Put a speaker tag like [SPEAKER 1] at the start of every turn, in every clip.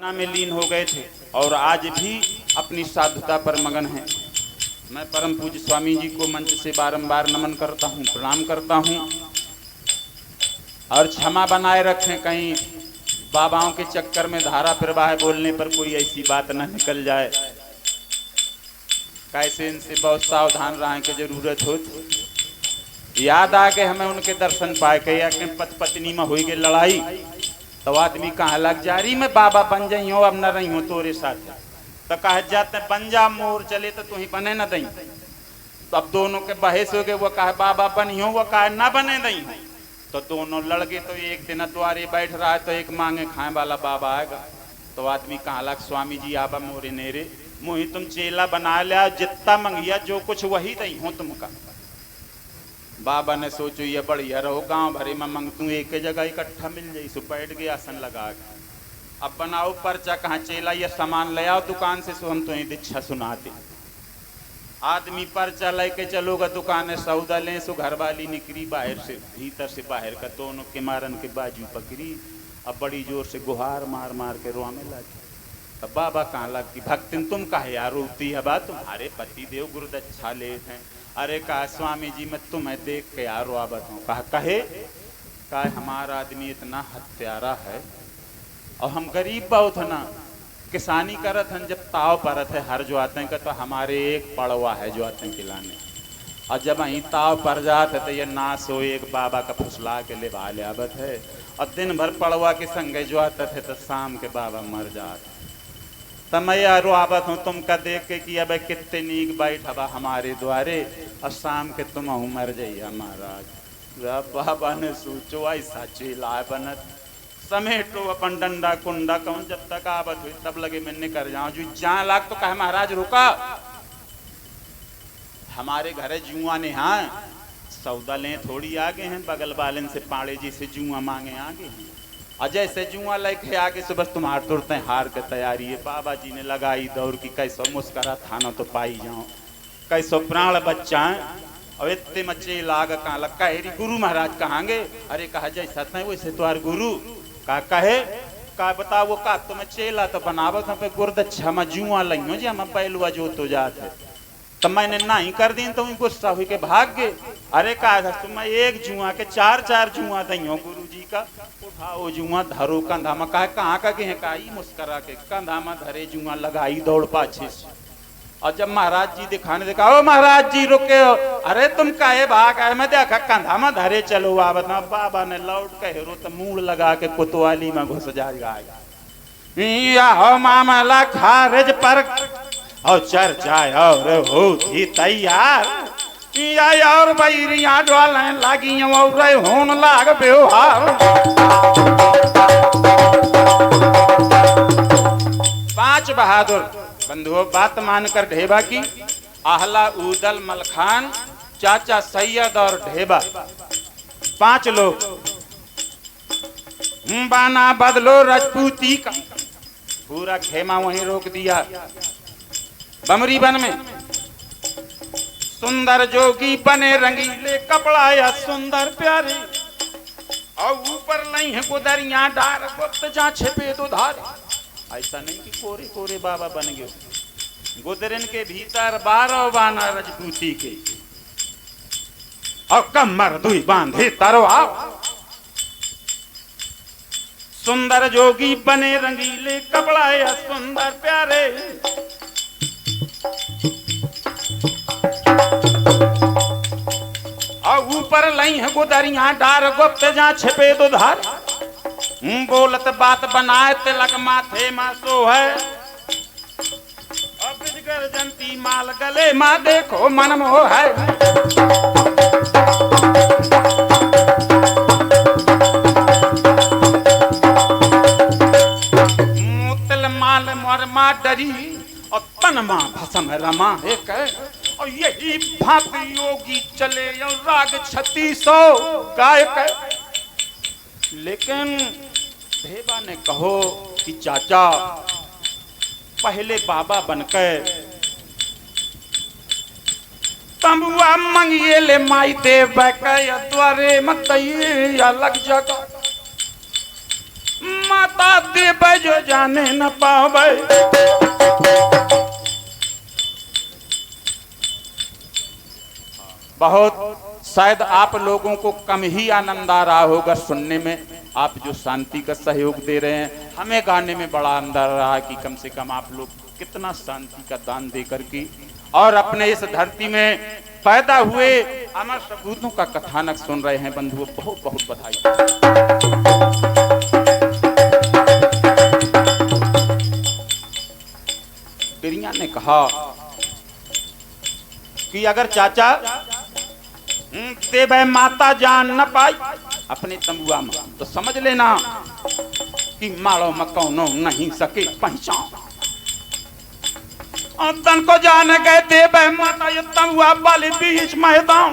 [SPEAKER 1] साधना में लीन हो गए थे और आज भी अपनी साधुता पर मगन हैं। मैं परम पूज्य स्वामी जी को मंच से बारंबार नमन करता हूँ, प्रणाम करता हूँ और क्षमा बनाए रखें, कहीं बाबाओं के चक्कर में धारा प्रवाह बोलने पर कोई ऐसी बात न निकल जाए। कैसे इनसे बहुत सावधान रहने की जरूरत हो। याद आ के हमें उनके दर्शन पाए के या कि पति पत्नी में हुई गई लड़ाई तो आदमी कहाँ लग जा रही मैं बाबा बन जाई हो, अब न रही हो तोरे साथ, तो कह जाते बन जा मोर चले तो तू ही बने न दई। तो अब दोनों के बहस हो गए, वो कहे बाबा बनी हो, वो कहे ना बने दई। तो दोनों लड़के तो एक दिन द्वारे बैठ रहा है तो एक मांगे खाए वाला बाबा आएगा। तो आदमी कहाँ लग स्वामी जी आबा मोरे नेरे मुही तुम चेला बना लिया, जितना मंगिया जो कुछ वही दई हो तुमका। बाबा ने सोचो ये बढ़िया रहो, गांव भरे में मंग तू एक जगह इकट्ठा मिल जाई। सो बैठ गए आसन लगा के, अब बनाओ पर्चा, कहाँ चेला ये सामान ले आओ दुकान से, सो हम तो दीक्षा सुनाते। आदमी पर्चा लेके चलोगा दुकान है, सौदा लें, सो घर वाली निकली बाहर से, भीतर से बाहर का, दोनों के मारन के बाजू पकड़ी। अब बड़ी जोर से गुहार मार मार के रोने लगी। तब बाबा कहाँ लगी भक्तिन तुम कहे यार रोती है बा, तुम्हारे पति देव गुरुदक्षा ले हैं। अरे कहा स्वामी जी मैं तुम्हें देख के यार रोआबत हूँ। कहा हमारा आदमी इतना हत्यारा है और हम गरीब बहुत है ना, किसानी करत हैं, जब ताव परत है हर जो आते हैं का, तो हमारे एक पड़वा है जो आते हैं खिलाने, और जब वहीं ताव पर जाते तो ये ना सो एक बाबा का फुसला के ले भाले आबत है, और दिन भर पड़वा के संगे जो आते थे तो शाम के बाबा मर जाते। तब मैं यारो आवत हूँ तुमका देख के कि अब कितने नीक बैठ हवा हमारे द्वारे, और शाम के तुम मर जाइए महाराज। बाबा ने सोचो ऐसा चेला बनत, समेटो अपन डंडा कुंडा, कौन जब तक आवत हुई तब लगे मैं निकल जाऊं। जो जहाँ लाग तो कहे महाराज रुका, हमारे घरे जुआ ने हाँ सौदा लें थोड़ी आगे हैं, बगल वाले से पाड़े जी से जुआ मांगे आगे हैं, और जैसे जुआ लेके आगे से बस तुम्हारे तुरते हार के तैयारी है। बाबा जी ने लगाई दौड़ की, कैसो मुस्करा थाना तो पाई जाओ, कैसो प्राण बच्चा और इतने मच्चे लाग कहाँ लग कहेरी गुरु महाराज कहाँगे। अरे कहा जैसा था वैसे तुम्हारे गुरु का कहे का बताओ, वो का तुम्हें चेला तो बनावत हम पे गुरदच्छा में जुआ लइयो जी, हम पहलुआ जो तो जाते तो मैंने नहीं कर दी तो गुस्सा हुई के भाग गए। अरे कहा तुम्हें एक जुआ के चार चार जुआ दइयो गुरु जी का, उठाओ जुआ धरो कंधा में, कहा कहाँ का के का मुस्करा के कंधा में धरे जुआ लगाई दौड़ पाछे से। और जब महाराज जी दिखाने देखा, ओ महाराज जी रुके हो, अरे तुम काहे भाग आए, मैं देखा कंधा में धरे चलो आवत ना। बाबा ने लौट के हेरो तो मूड लगा के कोतवाली में घुस जाएगा। हो मामला खारिज पर और चर्चा और होती तैयार, और बैरिया डोले लगी और होन लाग व्यवहार। पांच बहादुर बंधुओं बात मानकर ढेबा की, आहला उदल मलखान चाचा सैयद और ढेबा, पांच लोग बाना बदलो राजपूती का। पूरा खेमा वहीं रोक दिया बमरी बन में। सुंदर जोगी बने रंगीले कपड़ा या सुंदर प्यारे, और ऊपर नहीं है गुदरिया डार गुप्त जा छिपे दुधार। ऐसा नहीं कि कोरे कोरे बाबा बन गए, गुदरन के भीतर 12 बाना राजपूती के, और कमर दुई बांधे तरवार। सुंदर जोगी बने रंगीले कपड़ा या सुंदर प्यारे, और ऊपर लई है गुदरिया डार गुप्त जा छिपे दुधार। बोलत बात बनाए तिलक माथे मा सो है, और गर्जंती माल गले माँ देखो मन मोह है। तिल माल मरमा डरी और तन माँ भसम रमा एक, और यही भांति योगी चले राग 3600 गायक। लेकिन ढेबा ने कहो कि चाचा पहले बाबा बनकर तंबुआ मंगिए ले माई देव द्वारे मत लग जगा। माता माता देवे जो जाने न पावे। बहुत शायद आप लोगों को कम ही आनंद आ रहा होगा सुनने में, आप जो शांति का सहयोग दे रहे हैं। हमें गाने में बड़ा आनंद आ रहा है कि कम से कम आप लोग कितना शांति का दान दे करके और अपने इस धरती में पैदा हुए अमर सपूतों का कथानक सुन रहे हैं। बंधुओं, बहुत बहुत बधाई। पिरिया ने कहा कि अगर चाचा देवे माता जान न पाई अपने तंबुआ में, तो समझ लेना कि माड़ो में कौनो नहीं सके पहचान। और तन को जान गए देवे माता ये तंबुआ वाले बीच मैदान,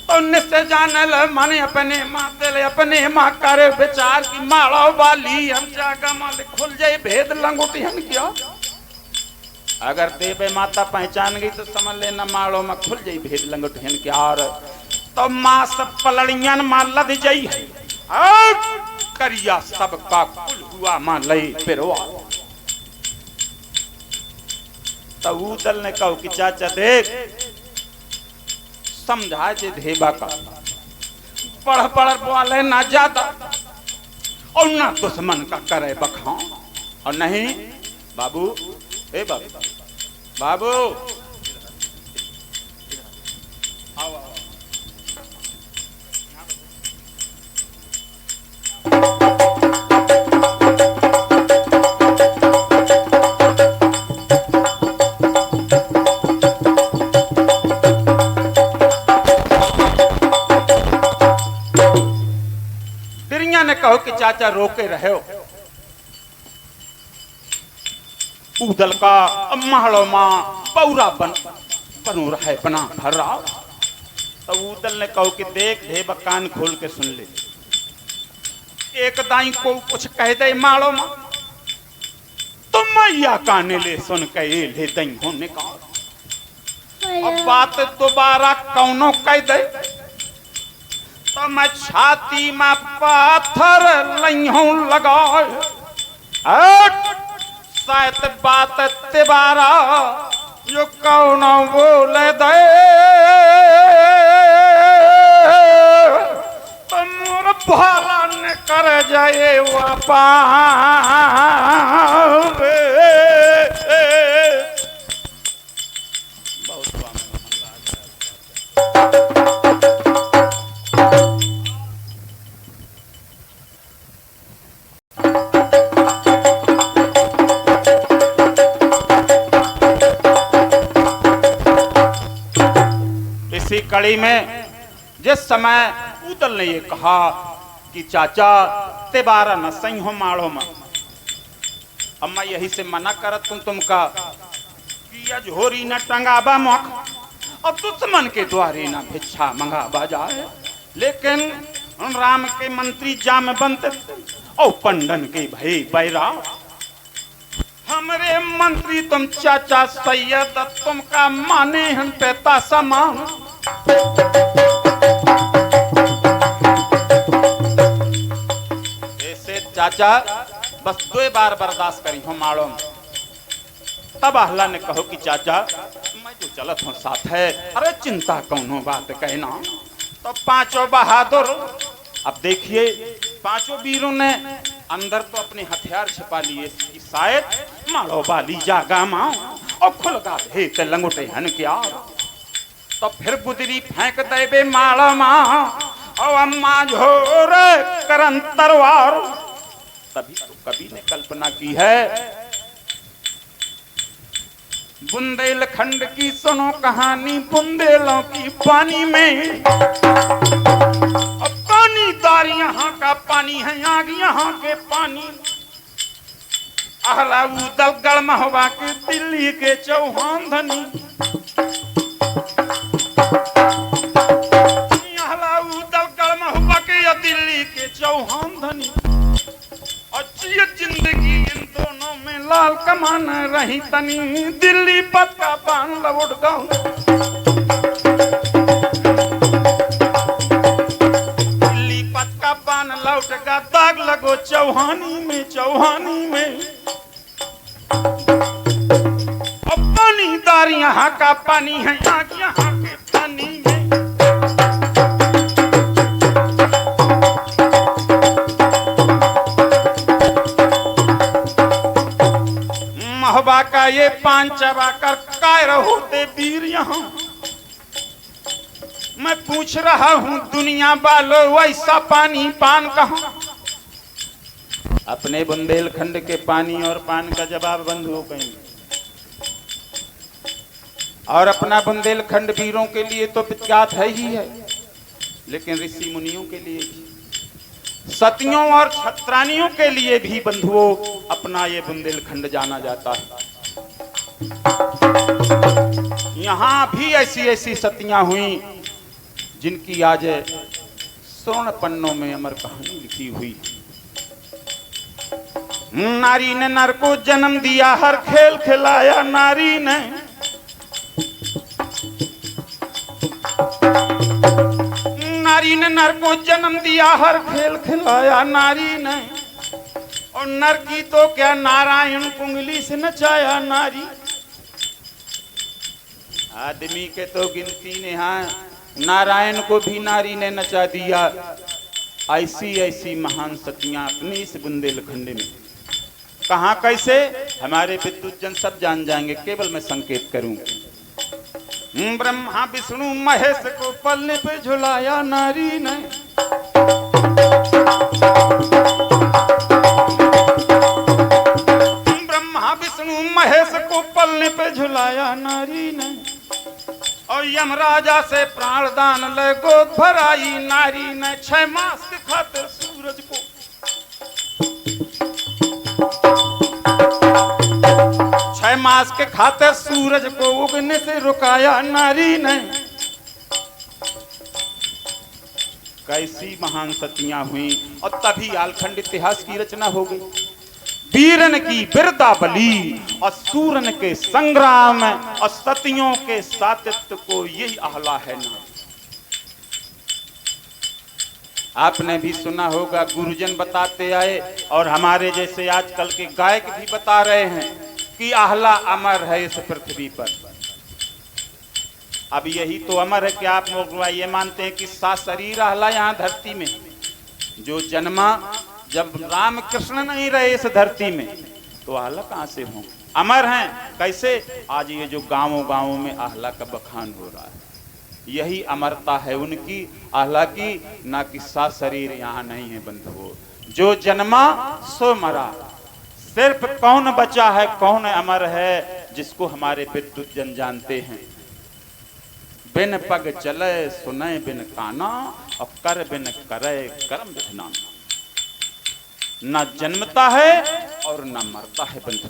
[SPEAKER 1] तो निश्चय जाने ले माने अपने माते ले अपने माँ करे विचार की माड़ो वाली हम जागा माल खुल जाए भेद लंगोटियन क्या। अगर देवे माता पहचान गई तो समझ लेना माड़ो में खुल जाई भेद लंगोटियन क्या। और तो माँ सब पलड़ियन माँ लद जाई है और करिया सबका कुल हुआ माँ लई पिरवा। तब उदल ने कहा कि चाचा देख समझाए जे धेबा का पढ़ पढ़ बोले ना ज्यादा और ना दुश्मन का करे बखान। और नहीं बाबू, ए बाबू बाबू आओ आओ। तिरिया ने कहो कि चाचा रोके रहे हो। उदल का महलो माँ पौरा बनो रहे बना भर रहा। तो उदल ने कहो कि देख देव कान खोल के सुन ले, एक दाई को कुछ कह दे माड़ो माँ तो मैया काने ले सुन के ले दई होने का। अब बात दोबारा कौनो कह दे तो मैं छाती में पाथर लइहों लगाए। शायद बात तिबारा जो कौनो बोले दे तो मोर भाला ने कर जाए वापा। इसी कड़ी में जिस समय उदल ने ये कहा कि चाचा तिबारा न सही हो माड़ो में, अब मैं यही से मना करत तुमका कि अजोरी न टंगाबा मुख और दुश्मन के द्वारे न भिक्षा मंगाबा जाए। लेकिन राम के मंत्री जाम बनते और पंडन के भय बैरा। हमरे मंत्री तुम चाचा सैयद तुमका माने हम पेता समान। ऐसे चाचा बस 2 बार बर्दाश्त करी हो माड़ो में। तब अहला ने कहो कि चाचा मैं तो चलत हूँ साथ है, अरे चिंता कौनो बात कहना। तो 5 बहादुर, अब देखिए 5 वीरों ने अंदर तो अपने हथियार छिपा लिए कि शायद माड़ो वाली जागा माँ और खुलगा भेत लंगोटे हन क्या। तो फिर बुदरी फेंक देवे माड़ा माँ और अम्मा झोर करन तरवार। तभी तो कवि ने कल्पना की है, बुंदेलखंड की सुनो कहानी बुंदेलों की पानी में। अब पानी दार यहाँ का पानी है, आग यहाँ के पानी। अहला उदल गढ़ महुआ के दिल्ली के चौहान धनी। अहला उदल गढ़ महुआ के या दिल्ली के चौहान धनी। अच्छी जिंदगी इन दोनों में लाल कमान रही तनी। दिल्ली पत का पान लौट गाँव, दिल्ली पत का पान लौट लौट का दाग लगो चौहानी में, चौहानी में। और पानी दार यहाँ का पानी है, आग यहाँ के पानी में। महबा का ये पान चबा कर कायर होते वीर यहाँ। मैं पूछ रहा हूँ दुनिया वालों वैसा पानी पान कहाँ। अपने बुंदेलखंड के पानी और पान का जवाब बंधुओं कहीं। और अपना बुंदेलखंड वीरों के लिए तो विख्यात है ही है, लेकिन ऋषि मुनियों के लिए भी, सतियों और छत्रानियों के लिए भी बंधुओं अपना ये बुंदेलखंड जाना जाता है। यहाँ भी ऐसी ऐसी सतियां हुई जिनकी आज स्वर्ण पन्नों में अमर कहानी लिखी हुई। नारी ने नर को जन्म दिया, हर खेल खिलाया नारी ने। नारी ने नर को जन्म दिया, हर खेल खिलाया नारी ने। और नर की तो क्या नारायण कुंगली से नचाया नारी। आदमी के तो गिनती ने, हाँ नारायण को भी नारी ने नचा दिया। ऐसी ऐसी महान सतियां अपनी इस बुंदेलखंड में कहाँ कैसे हमारे विद्युत जन सब जान जाएंगे, केवल मैं संकेत करूंगा। ब्रह्मा विष्णु महेश को पलने पे झुलाया नारी ने। ब्रह्मा विष्णु महेश को पलने पे झुलाया नारी ने। और यमराजा से प्राणदान ले गोद भराई नारी ने। 6 मास के खातिर सूरज को 6 मास के खातिर सूरज को उगने से रुकाया नारी ने। कैसी महान सतियां हुई। और तभी आलखंड इतिहास की रचना हो गई। वीरन की बिरदावली और सूरन के संग्राम और सतियों के सातित्व को यही आहला है ना। आपने भी सुना होगा, गुरुजन बताते आए और हमारे जैसे आजकल के गायक भी बता रहे हैं कि आहला अमर है इस पृथ्वी पर। अब यही तो अमर है कि आप लोग ये मानते हैं कि सशरीर आहला यहाँ धरती में जो जन्मा, जब राम कृष्ण नहीं रहे इस धरती में तो आहला कहां से हों। अमर हैं कैसे। आज ये जो गांवों गांवों में आहला का बखान हो रहा है, यही अमरता है उनकी आहला की, ना कि सशरीर यहाँ नहीं है बंधुओं। जो जन्मा सो मरा। सिर्फ कौन बचा है, कौन अमर है, जिसको हमारे विद्युत जन जानते हैं। बिन पग चले सुने बिन काना, और कर बिन करे कर्म विधना। ना जन्मता है और ना मरता है बंधु।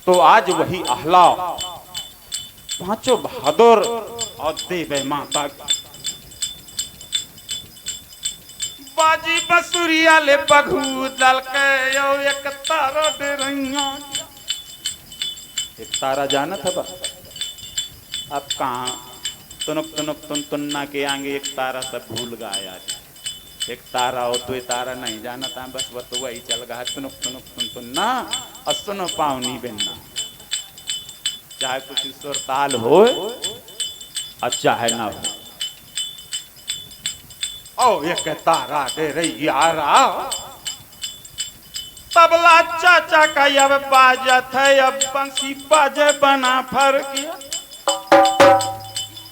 [SPEAKER 1] तो आज वही आहला पांचों बहादुर और देवे माता बाजी बसुरिया ले बघू दल के यो एक तारा दे रैया। एक तारा जाना था बा, अब कहाँ तुनुक तुनुक तुन तुन्ना के आगे एक तारा सब भूल गया यार। एक तारा हो तो तारा नहीं जाना था, बस वो तो वही चल गया तुनुक तुनुक तुन तुन्ना और सुनो पावनी बिन्ना। चाहे कुछ सुर ताल हो और चाहे ना हो। ओ एक तारा दे रही यारा, तबला चाचा का अब बाजत है, अब बंसी बाजे बना फर गया।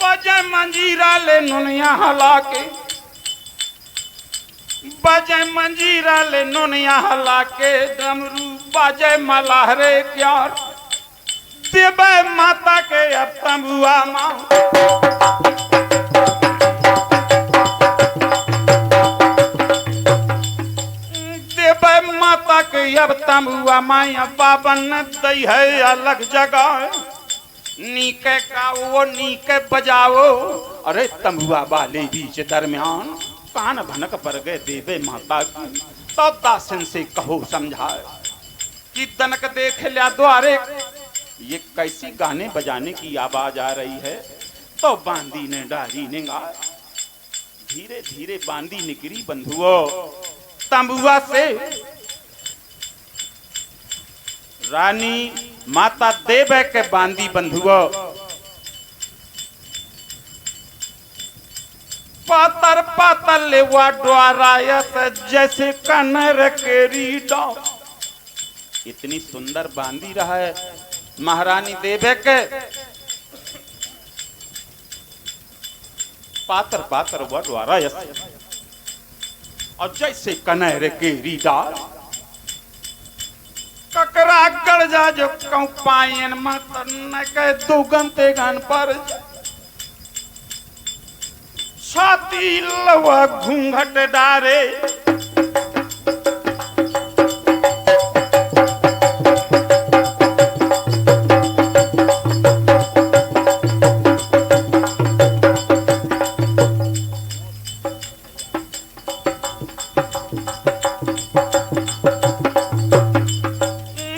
[SPEAKER 1] बजे मंजीरा ले नुनिया हला के, बजे मंजीरा ले नुनिया हला के, डमरू बाजे मलाहरे क्यार। देवे माता के अब तंबुआ माँ, देवे माता के अब तंबुआ माया। बाबन दई है अलग जगह, नीके का वो नीके बजाओ। अरे तंबुआ वाले बीच दरमियान, कान भनक पर गए देवे माता की। तो दासन से कहो समझाए कि दनक देख लिया द्वारे, ये कैसी गाने बजाने की आवाज आ रही है। तो बांदी ने डारी ने गाया, धीरे धीरे बांदी निकली बंधुओं। तंबुआ से रानी माता देवे के बांदी बंधुओ पातर पातर लेवा द्वारायस जैसे कनर के रीडा। इतनी सुंदर बांदी रहा है महारानी देवे के पातर पातर व द्वारायस और जैसे कनर के रीडा ककरा गड़ जा जो कौ पायन मत न कह दुगन ते गन पर छाती लवा घूंघट डारे।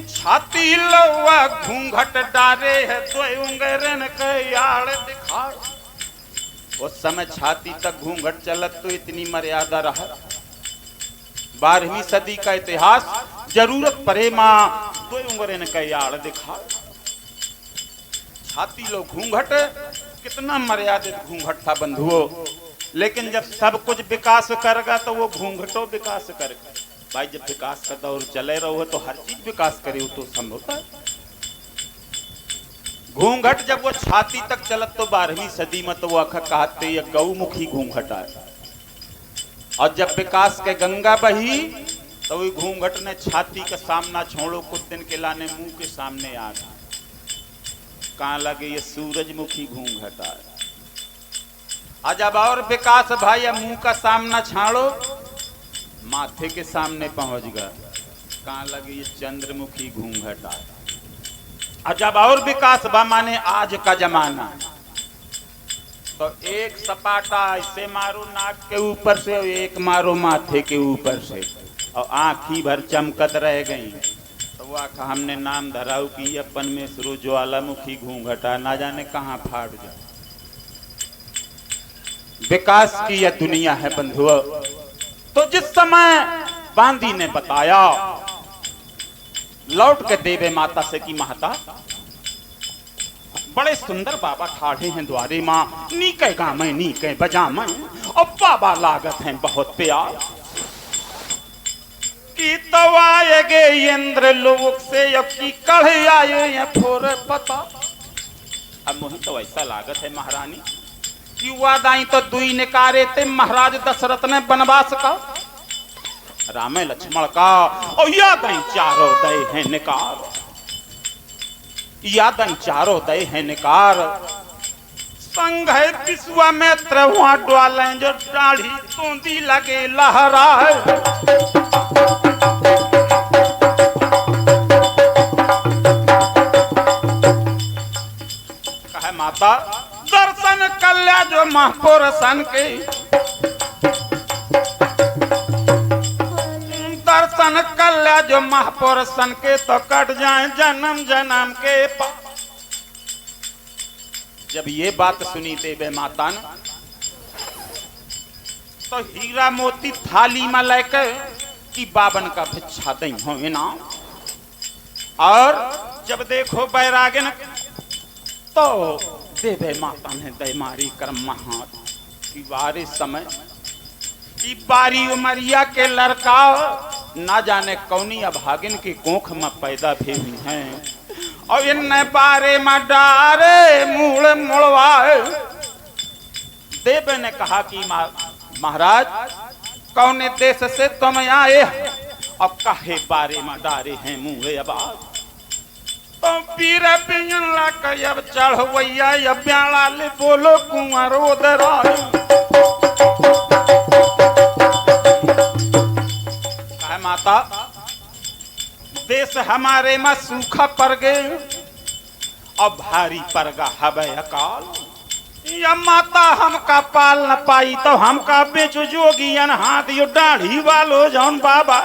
[SPEAKER 1] छाती लवा घूंघट डारे है तो उंगरन के यार दिखा। उस समय छाती तक घूंघट चलत तो इतनी मर्यादा रहा। 12वीं सदी का इतिहास जरूरत परे मां दो उंगरन के यार दिखा। छाती लो घूंघट कितना मर्यादित घूंघट था बंधुओं। लेकिन जब सब कुछ विकास करेगा तो वो घूंघटो विकास करेगा। भाई जब विकास का दौर चले रहो तो हर चीज विकास करे तो संभव है। घूंघट जब वो छाती तक चलत तो 12वीं सदी में तो वो कहते ये गौमुखी घूंघट आए। और जब विकास के गंगा बही तो वो घूंघट ने छाती का सामना छोड़ो कुछ दिन के लाने मुंह के सामने आ गया। कहाँ लगे ये सूरजमुखी घूंघट आए। और जब और विकास भाई अब मुंह का सामना छाड़ो माथे के सामने पहुंच गया। कहाँ लगे ये चंद्रमुखी घूंघट आए। और जब और विकास बा माने आज का जमाना तो एक सपाटा ऐसे मारो नाक के ऊपर से और एक मारो माथे के ऊपर से और आंखी भर चमकत रह गई। तो वो आखा हमने नाम धराऊ की अपन में सरो ज्वालामुखी घूंघटा ना जाने कहाँ फाड़ जाए। विकास की यह दुनिया है बंधुओं। तो जिस समय बांदी ने बताया लौट के देवे माता से कि माता बड़े सुंदर बाबा ठाढ़े हैं द्वारे मां नीके गामे नीके बजामे और बाबा लागत हैं बहुत प्यार की तवाएगे इंद्र लोक से अब की कढ़ आए ये फोर पता। अब मुझे तो ऐसा लागत है महारानी कि वादाई तो दुई निकारे थे महाराज दशरथ ने वनवास का राम लक्ष्मण का और यादन चारों दय है निकार। यादन चारों दय है निकार। संग है विश्वामित्र वहां डोले जो दाढ़ी तूंदी लगे लहराए। कहे माता दर्शन कल्या जो महापुरुषन के दर्शन कल्या जो महापुरुषन के तो कट जाए जन्म जन्म के पाप। जब ये बात सुनी देवे माता ने तो हीरा मोती थाली में लेकर कि बाबन का भिक्षा दई हो इनाम। और जब देखो बैरागन तो देवे माता ने दय मारी कर महात की बारी समय की बारी उमरिया के लड़का ना जाने कौनी अभागिन की कोख में पैदा भी हुई हैं और इन बारे में डारे मूल मुड़वाए। देव ने कहा कि महाराज कौन देश से तुम आए और कहे बारे में डारे हैं मुँह अबाज। तो पीर पियला कब चढ़वैया या ब्याला ले बोलो कुंवर उधर माता देश हमारे में सूखा पड़ गए और भारी पड़ गा हवे अकाल। या माता हमका पाल न पाई तो हमका बेचो जोगियन हाथ यो दाढ़ी वालो जौन बाबा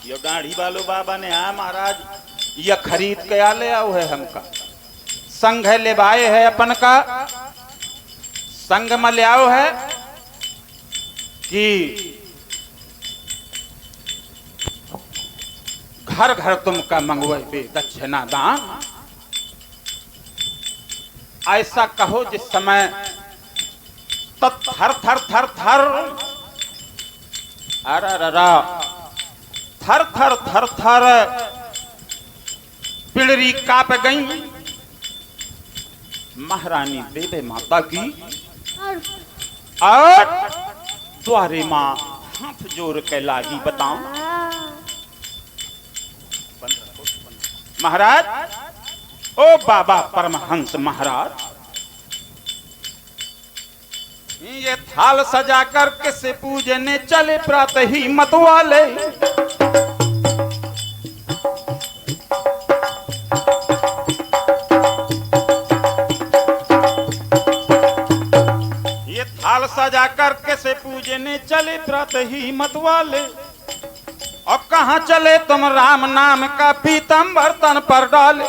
[SPEAKER 1] यो दाढ़ी वालो बाबा ने हाँ महाराज यह खरीद के आ ले आओ है हमका संग है ले भाई है अपन का संग में ले आओ है कि घर घर तुमका मंगवे दक्षिणा दान। ऐसा कहो जिस समय तो थर थर थर थर अरररा थर थर थर थर पिड़री कांप गई। महारानी देवी माता की और द्वारे मां हाथ जोड़ के लागी बताओ। महाराज, ओ बाबा परमहंस महाराज, ये थाल सजा कर किसे पूजने चले प्रातः ही मतवाले। ये थाल सजा कर किसे पूजने चले प्रातः ही मतवाले। और कहां चले तुम राम नाम का पीतम्बर तन पर डाले।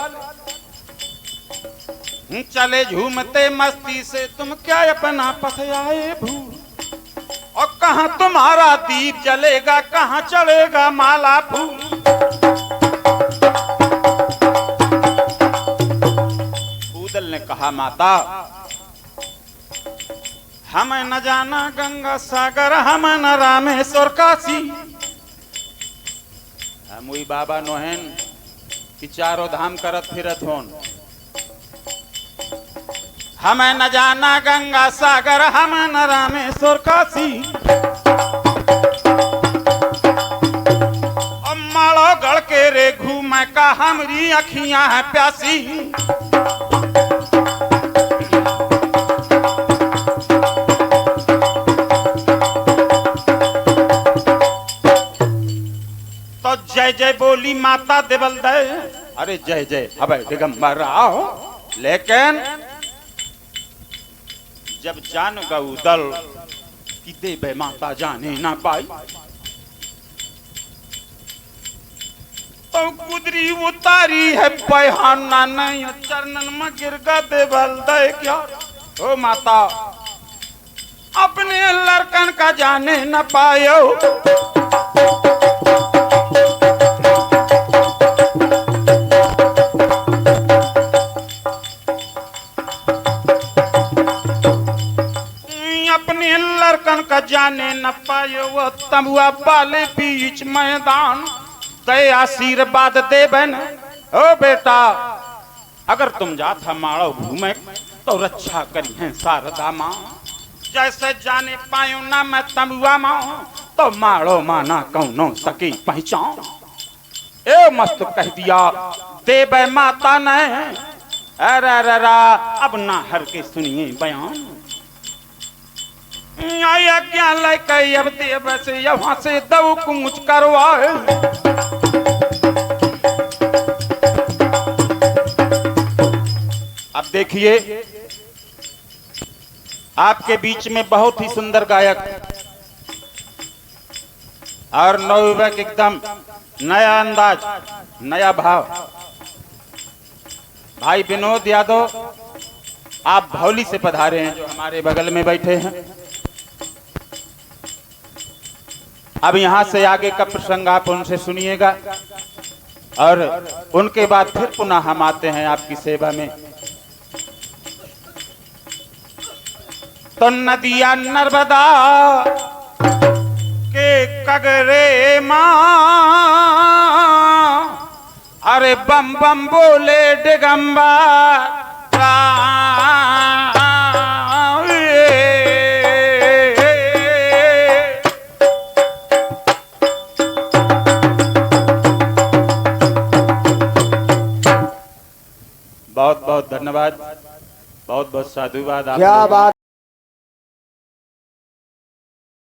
[SPEAKER 1] चले झूमते मस्ती से तुम क्या अपना पथ आए भूल। और कहां तुम्हारा दीप जलेगा, कहां चढ़ेगा माला फूल। पूदल ने कहा माता, हमें न जाना गंगा सागर, हमें न रामेश्वर काशी। मुई बाबा नोहन कि चारों धाम करत फिरत होन। हमें न जाना गंगा सागर, हमें न रामेश्वर काशी। माड़ो गढ़ के रे घूमे का हमारी अखियां हैं प्यासी। तो जय जय बोली माता देवल दे। अरे जय जय अब दिगंबर आओ। लेकिन जब जान गऊ दल कि देवे माता जाने ना पाई, तो कुदरी उतारी है बहाना नहीं, चरणन में गिर गा देवल दे क्या। ओ माता, अपने लड़कन का जाने न पायो। अपने लड़कन का जाने न पायो। वो तमुआ पाले बीच मैदान, दे आशीर्वाद दे बहन। ओ बेटा, अगर तुम जात माड़ो घूमे तो रक्षा करी है शारदा माँ। जैसे जाने पायो ना मैं तमुआ माँ, तो माड़ो माना कौनो सकी पहचान। ए मस्त कह दिया देवे माता ने। अरे अब ना हर के सुनिए बयान। आया क्या लेके अब देव से यहाँ से दव कूच करवाए। अब देखिए, आपके बीच में बहुत ही सुंदर गायक और नवयुवक, एकदम नया अंदाज, नया भाव, भाई विनोद यादव आप भौली से पधारे हैं, जो हमारे बगल में बैठे हैं। अब यहां से आगे का प्रसंग आप उनसे सुनिएगा और उनके बाद फिर पुनः हम आते हैं आपकी सेवा में। तो नदिया नर्मदा के कगरे मां, अरे बम बम बोले दिगंबर। बहुत बहुत धन्यवाद, बहुत बहुत साधुवाद।
[SPEAKER 2] क्या बात।